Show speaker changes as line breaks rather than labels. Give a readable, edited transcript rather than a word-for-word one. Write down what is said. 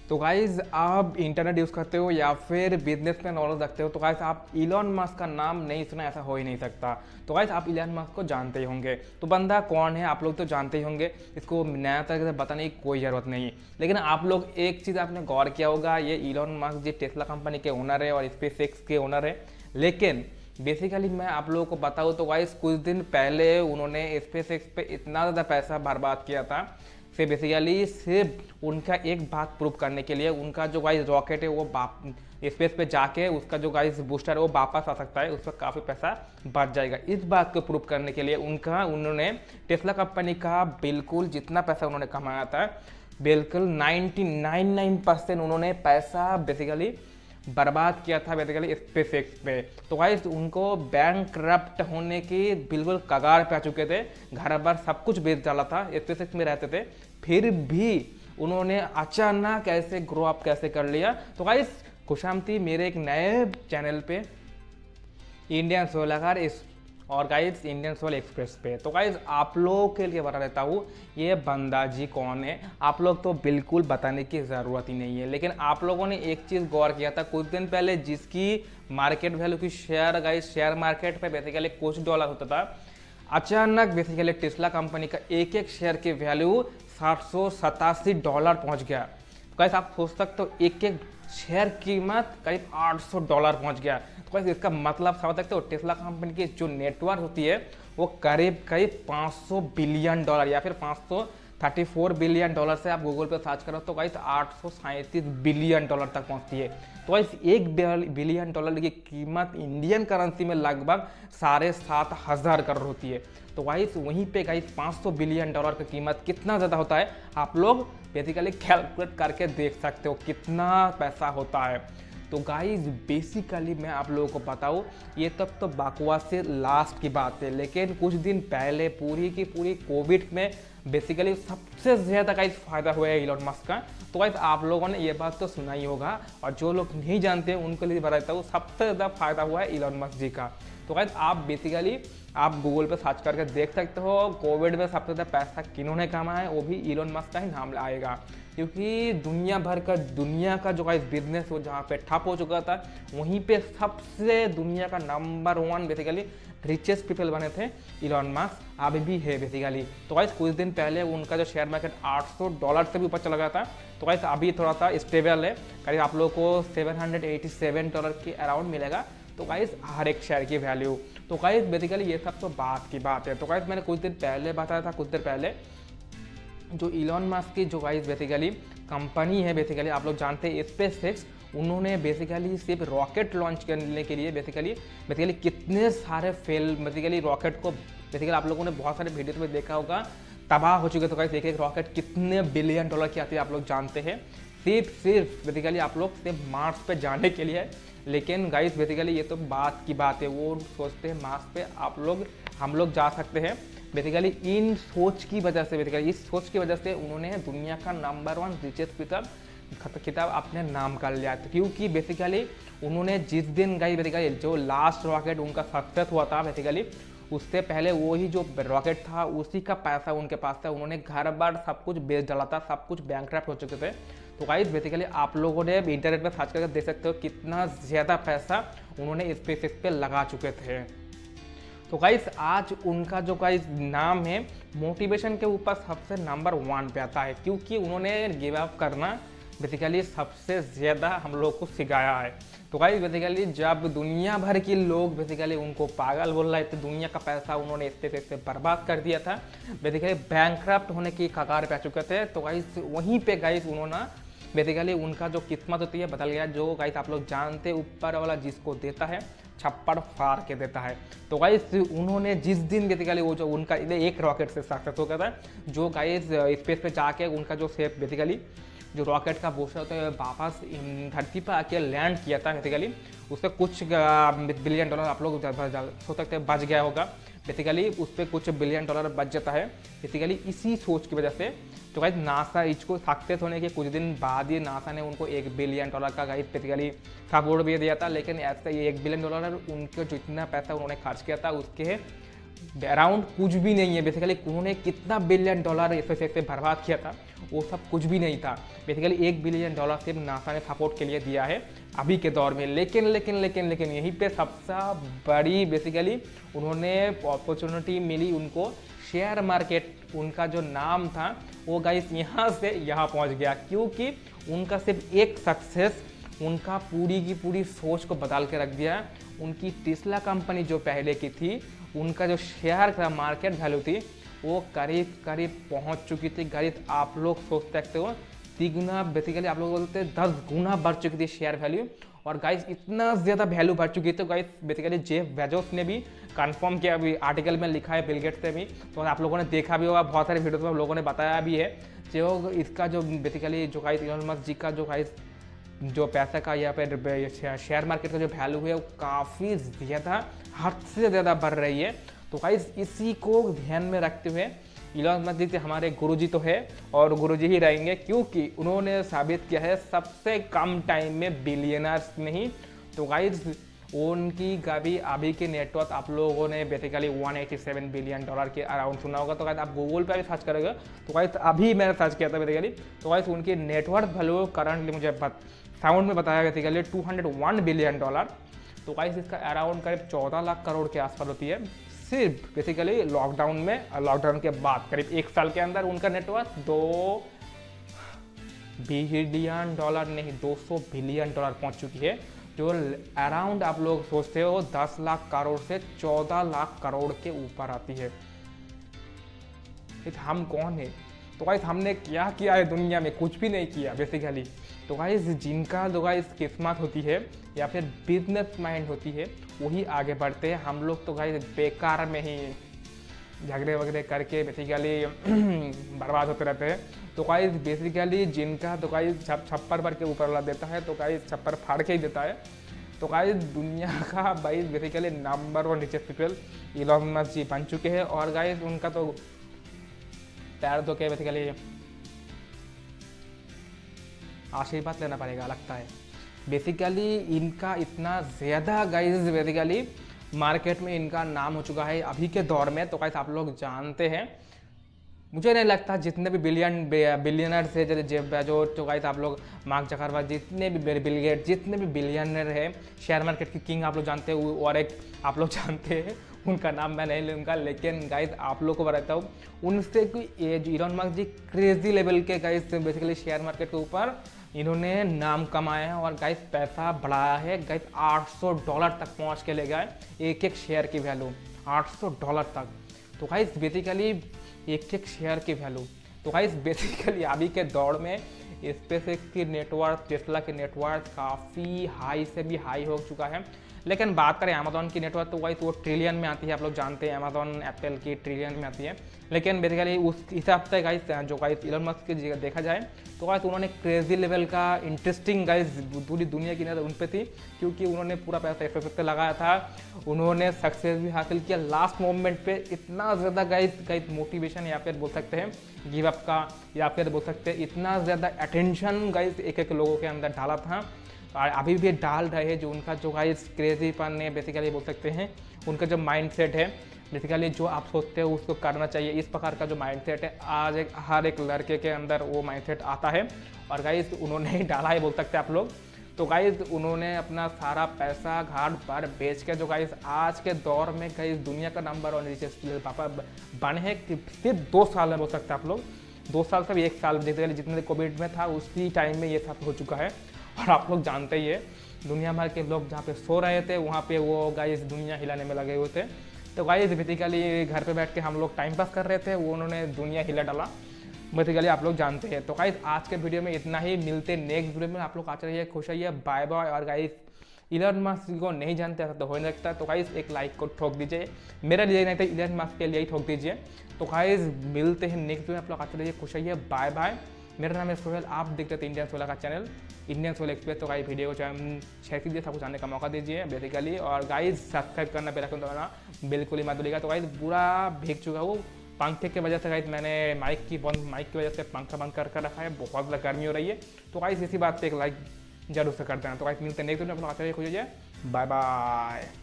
तो गाइज आप internet use करते हो या फिर बिजनेस में नॉलेज रखते हो तो गाइज आप इलॉन मस्क का नाम नहीं सुना ऐसा हो ही नहीं सकता। तो गाइज आप इलॉन मस्क को जानते ही होंगे। तो बंदा कौन है आप लोग तो जानते ही होंगे, इसको नया तरीके से बताने की कोई ज़रूरत नहीं। लेकिन आप लोग एक चीज़ आपने गौर किया होगा, ये इलॉन मस्क जी टेस्ला कंपनी के ओनर है और स्पेस एक्स के ओनर है। लेकिन बेसिकली मैं आप लोगों को बताऊँ तो गाइज कुछ दिन पहले उन्होंने स्पेस एक्स पे इतना ज़्यादा पैसा बर्बाद किया था फिर बेसिकली सिर्फ उनका एक बात प्रूव करने के लिए, उनका जो गाइस रॉकेट है वो स्पेस पे जाके उसका जो गाइस बूस्टर है वो वापस आ सकता है, उस पर काफ़ी पैसा बच जाएगा। इस बात को प्रूव करने के लिए उन्होंने टेस्ला कंपनी का बिल्कुल जितना पैसा उन्होंने कमाया था बिल्कुल 99% उन्होंने पैसा बेसिकली बर्बाद किया था बेसिकली स्पेस एक्स पे। तो गाइस उनको बैंकरप्ट होने की बिल्कुल कगार पे आ चुके थे, घर बार सब कुछ बेच डाला था, स्पेस एक्स में रहते थे, फिर भी उन्होंने अचानक ऐसे ग्रो अप कैसे कर लिया। तो गाइस खुशामदी मेरे एक नए चैनल पे इंडियन सोलाकार इस और गाइस इंडियन सोल एक्सप्रेस पे। तो गाइस आप लोगों के लिए बता देता हूँ ये बंदा जी कौन है, आप लोग तो बिल्कुल बताने की ज़रूरत ही नहीं है। लेकिन आप लोगों ने एक चीज़ गौर किया था कुछ दिन पहले, जिसकी मार्केट वैल्यू की शेयर मार्केट पे बेसिकली कुछ डॉलर होता था, अचानक बेसिकली टेस्ला कंपनी का एक एक शेयर की वैल्यू $787 पहुँच गया। तो गाइस आप सोच सकते हो एक एक शेयर कीमत करीब $800 पहुंच गया। तो गाइस इसका मतलब समझ सकते हो टेस्ला कंपनी की जो नेटवर्थ होती है वो करीब करीब $500 बिलियन या फिर $534 बिलियन से आप गूगल पे सर्च करो तो गाइस $837 बिलियन तक पहुंचती है। तो गाइस $1 बिलियन की कीमत इंडियन करेंसी में लगभग 7,500 करोड़ होती है। तो गाइस वहीं पे गाइस $500 बिलियन की कीमत कितना ज़्यादा होता है आप लोग बेसिकली कैलकुलेट करके देख सकते हो कितना पैसा होता है। तो गाइस बेसिकली मैं आप लोगों को बताऊँ ये तब तो बकवास से लास्ट की बात है, लेकिन कुछ दिन पहले पूरी की पूरी कोविड में बेसिकली सबसे ज़्यादा गाइस फ़ायदा हुआ है इलॉन मस्क का। तो गाइस आप लोगों ने ये बात तो सुना ही होगा, और जो लोग नहीं जानते उनके लिए बताता हूँ सबसे ज़्यादा फ़ायदा हुआ है इलॉन मस्क जी का। तो गाइस आप बेसिकली आप गूगल पे सर्च करके देख सकते हो कोविड में सबसे ज़्यादा पैसा किन्होंने कमाया है, वो भी इलॉन मस्क का ही नाम आएगा। क्योंकि दुनिया का जो गाइस बिजनेस वो जहाँ पे ठप हो चुका था वहीं पे सबसे दुनिया का नंबर 1 बेसिकली रिचेस्ट पीपल बने थे इलॉन मस्क, अभी भी है बेसिकली। तो गाइस कुछ दिन पहले उनका जो शेयर मार्केट $800 से भी ऊपर चला गया था। तो गाइस अभी थोड़ा सा स्टेबल है, करीब आप लोगों को $787 के अराउंड मिलेगा। तो गाइस हर एक शेयर की वैल्यू। तो गाइस बेसिकली ये सब तो बात की बात है। तो गाइस मैंने कुछ दिन पहले बताया था, कुछ देर पहले जो इलॉन मस्क की जो गाइस बेसिकली कंपनी है, बेसिकली आप लोग जानते हैं स्पेस एक्स, उन्होंने बेसिकली सिर्फ रॉकेट लॉन्च करने के लिए बेसिकली कितने सारे बेसिकली रॉकेट को बेसिकली आप लोगों ने बहुत सारे वीडियो में देखा होगा तबाह हो चुके। तो गाइस एक रॉकेट कितने बिलियन डॉलर की आती है आप लोग जानते हैं, सिर्फ बेसिकली आप लोग सिर्फ मार्स पे जाने के लिए। लेकिन गाइस बेसिकली ये तो बात की बात है, वो सोचते हैं मार्स पे हम लोग जा सकते हैं। बेसिकली इन सोच की वजह से बेसिकली इस सोच की वजह से उन्होंने दुनिया का नंबर 1 रिचेस्ट किताब अपने नाम कर लिया। क्योंकि बेसिकली उन्होंने जिस दिन गाइस बेसिकली जो लास्ट रॉकेट उनका सक्सेस हुआ था बेसिकली उससे पहले वो ही जो रॉकेट था उसी का पैसा उनके पास था, उन्होंने घर बार सब कुछ बेच डाला था, सब कुछ बैंकक्रप्ट हो चुके थे। तो गाइस बेसिकली आप लोगों ने इंटरनेट में सर्च करके देख सकते हो कितना ज़्यादा पैसा उन्होंने स्पेसएक्स पे लगा चुके थे। तो गाइस आज उनका जो गाइस नाम है मोटिवेशन के ऊपर सबसे नंबर 1 पे आता है, क्योंकि उन्होंने गिव अप करना बेसिकली सबसे ज़्यादा हम लोग को सिखाया है। तो गाइस बेसिकली जब दुनिया भर के लोग बेसिकली उनको पागल बोल रहे थे, दुनिया का पैसा उन्होंने स्पेस से बर्बाद कर दिया था, बेसिकली बैंकक्रप्ट होने की कगार पे आ चुके थे। तो गाइस वहीं पे गाइस उन्होंने बेसिकली उनका जो किस्मत होती है बदल गया। जो गाइस आप लोग जानते ऊपर वाला जिसको देता है छप्पड़ फाड़ के देता है। तो गाइस उन्होंने जिस दिन बेसिकली वो जो उनका एक रॉकेट से सक्सेस हो गया था, जो गाइस स्पेस पे जाके उनका जो सेफ बेसिकली जो रॉकेट का बूस्टर होता है वापस धरती पर आके लैंड किया था, बेसिकली उससे कुछ बिलियन डॉलर आप लोग सोच सकते हैं बच गया होगा। बेसिकली उस पर कुछ बिलियन डॉलर बच जाता है बेसिकली इसी सोच की वजह से। तो गाइस नासा इसको सक्सेस होने के कुछ दिन बाद ही नासा ने उनको $1 बिलियन का गाइस बेसिकली सपोर्ट भी दिया था। लेकिन ऐसा ये $1 बिलियन उनके जो इतना पैसा उन्होंने खर्च किया था उसके अराउंड कुछ भी नहीं है। बेसिकली उन्होंने कितना बिलियन डॉलर स्पेसएक्स पे बर्बाद किया था वो सब कुछ भी नहीं था। बेसिकली $1 बिलियन सिर्फ नासा ने सपोर्ट के लिए दिया है अभी के दौर में। लेकिन लेकिन लेकिन लेकिन यहीं पे सबसे बड़ी बेसिकली उन्होंने अपॉर्चुनिटी मिली उनको, शेयर मार्केट उनका जो नाम था वो गाइस यहाँ से यहाँ पहुँच गया, क्योंकि उनका सिर्फ एक सक्सेस उनका पूरी की पूरी सोच को बदल के रख दिया। उनकी टेस्ला कंपनी जो पहले की थी उनका जो शेयर का मार्केट वैल्यू थी वो करीब करीब पहुंच चुकी थी। करीब आप लोग सोच सकते हो 3 गुना, बेसिकली आप लोग बोलते हैं 10 गुना बढ़ चुकी थी शेयर वैल्यू। और गाइस इतना ज़्यादा वैल्यू बढ़ चुकी थी गाइस, बेसिकली जेफ बेजोस ने भी कंफर्म किया, अभी आर्टिकल में लिखा है बिल गेट्स ने भी, तो आप लोगों ने देखा भी होगा, बहुत सारे वीडियोस में लोगों ने बताया भी है जो इसका जो बेसिकली जो गाइस इलॉन मस्क जी का जो गाइस जो पैसा का या फिर शेयर मार्केट का जो वैल्यू है वो काफ़ी ज़्यादा, हद से ज़्यादा बढ़ रही है। तो गाइस इसी को ध्यान में रखते हुए इलॉन मस्क जी हमारे गुरुजी तो है और गुरुजी ही रहेंगे, क्योंकि उन्होंने साबित किया है सबसे कम टाइम में बिलियनर्स नहीं। तो गाइस उनकी अभी के नेटवर्थ आप लोगों ने बेसिकली $187 बिलियन के अराउंड सुना होगा। तो गाइस आप गूगल पे भी सर्च करोगे तो गाइस अभी मैंने सर्च किया था बेसिकली, तो गाइस उनकी नेटवर्थ वैल्यू करंटली मुझे साउंड में बताया बेसिकली $201 बिलियन। तो गाइस इसका अराउंड करीब 14 लाख करोड़ के आसपास होती है सिर्फ बेसिकली लॉकडाउन में। लॉकडाउन के बाद करीब 1 साल के अंदर उनका नेटवर्थ $2 बिलियन नहीं 200 बिलियन पहुंच चुकी है, जो अराउंड आप लोग सोचते हो 10 लाख करोड़ से 14 लाख करोड़ के ऊपर आती है। हम कौन है? तो गाइस हमने क्या किया है दुनिया में? कुछ भी नहीं किया बेसिकली। तो गाइस जिनका जो गाइस किस्मत होती है या फिर बिजनेस माइंड होती है वही आगे बढ़ते हैं। हम लोग तो गाइस बेकार में ही झगड़े वगड़े करके बेसिकली बर्बाद होते रहते हैं। तो गाइस बेसिकली जिनका तो गाइस छप्पर भर के ऊपर वाला देता है तो गाइस छप्पर फाड़ के ही देता है। तो गाइस दुनिया का भाई basically number 1 richest people Elon Musk ji बन चुके हैं। और गाइस उनका तो पैर धो के बेसिकली आशीर्वाद लेना पड़ेगा लगता है। बेसिकली इनका इतना ज़्यादा गाइस बेसिकली मार्केट में इनका नाम हो चुका है अभी के दौर में। तो गाइस आप लोग जानते हैं, मुझे नहीं लगता जितने भी बिलियनर थे जैसे जेफ बेजोस, तो गाइस आप लोग मार्क जकरबर्ग, जितने भी बिल गेट्स, जितने भी बिलियनर है, शेयर मार्केट की किंग आप लोग जानते हैं, और एक आप लोग जानते हैं उनका नाम मैं नहीं लूँगा, लेकिन गाइस आप लोग को बताता हूँ उनसे कोई एज इलॉन मस्क जी क्रेजी लेवल के गाइस बेसिकली शेयर मार्केट के ऊपर इन्होंने नाम कमाया है और गाइस पैसा बढ़ाया है। गाइस $800 तक पहुंच के ले गए एक एक शेयर की वैल्यू, $800 तक। तो गाइस बेसिकली एक एक शेयर की वैल्यू। तो गाइस बेसिकली अभी के दौर में स्पेसएक्स की नेटवर्थ, टेस्ला की नेटवर्थ काफ़ी हाई से भी हाई हो चुका है। लेकिन बात करें अमेजोन की नेटवर्थ तो गाइस वो ट्रिलियन में आती है, आप लोग जानते हैं अमेजोन एप्पल की ट्रिलियन में आती है। लेकिन बेसिकली उस हिसाब से गाइस जो गाइस इलॉन मस्क की देखा जाए तो गाइस उन्होंने क्रेजी लेवल का इंटरेस्टिंग गाइस पूरी दुनिया की नज़र उन पर थी, क्योंकि उन्होंने पूरा पैसा स्पेसएक्स पे लगाया था। उन्होंने सक्सेस भी हासिल किया लास्ट मोमेंट पे। इतना ज़्यादा गाइस मोटिवेशन या फिर बोल सकते हैं गिव अप का, या फिर बोल सकते हैं इतना ज़्यादा अटेंशन गाइस एक एक लोगों के अंदर डाला था और अभी भी डाल रहे हैं। जो उनका जो गाइस क्रेजीपन है बेसिकली बोल सकते हैं, उनका जो माइंडसेट है बेसिकली जो आप सोचते हो उसको करना चाहिए, इस प्रकार का जो माइंडसेट है आज हर एक लड़के के अंदर वो माइंडसेट आता है। और गाइस उन्होंने ही डाला है बोल सकते हैं आप लोग। तो गाइस उन्होंने अपना सारा पैसा घाट पर बेच के जो गाइस आज के दौर में गाइस दुनिया का नंबर 1 रिचेस्ट पापा बने हैं सिर्फ 2 साल में बोल सकते हैं आप लोग। 2 साल से भी 1 साल बेसिकली जितने कोविड में था उसी टाइम में ये सब हो चुका है। और आप लोग जानते ही है दुनिया भर के लोग जहाँ पे सो रहे थे वहाँ पे वो गाइस दुनिया हिलाने में लगे हुए थे। तो गाइस बेसिकली घर पे बैठ के हम लोग टाइम पास कर रहे थे, वो उन्होंने दुनिया हिला डाला बेसिकली आप लोग जानते हैं। तो गाइस आज के वीडियो में इतना ही, मिलते नेक्स्ट वीडियो में। आप लोग आते रहिए, खुश रहिए, बाय बाय। और गाइस इलॉन मस्क को नहीं जानते ऐसा तो हो नहीं सकता, तो गाइस एक लाइक को ठोक दीजिए, मेरे लिए नहीं तो इलॉन मस्क के लिए ही ठोक दीजिए। तो गाइस मिलते हैं नेक्स्ट वीडियो में, आप लोग आते रहिए, खुश रहिए, बाय बाय। मेरा नाम है सोहेल, आप देखते थे इंडियन सोहेल का चैनल इंडियन सोहेल एक्सप्रेस। तो गाइस वीडियो को शेयर कीजिए, सबको जानने का मौका दीजिए बेसिकली। और गाइस सब्सक्राइब करना बेल आइकन दबाना बिल्कुल ही मत भूलिएगा। तो गाइस पूरा भीग चुका हूँ पंखे की वजह से, गाइस मैंने माइक की वजह से पंखा बंद कर रखा है, बहुत ज़्यादा गर्मी हो रही है। तो गाइस इसी बात पे एक लाइक जरूर से कर देना। तो गाइस मिलते हैं नेक्स्ट वीडियो में, आप लोग आते रहिए, खुश रहिए, बाय बाय।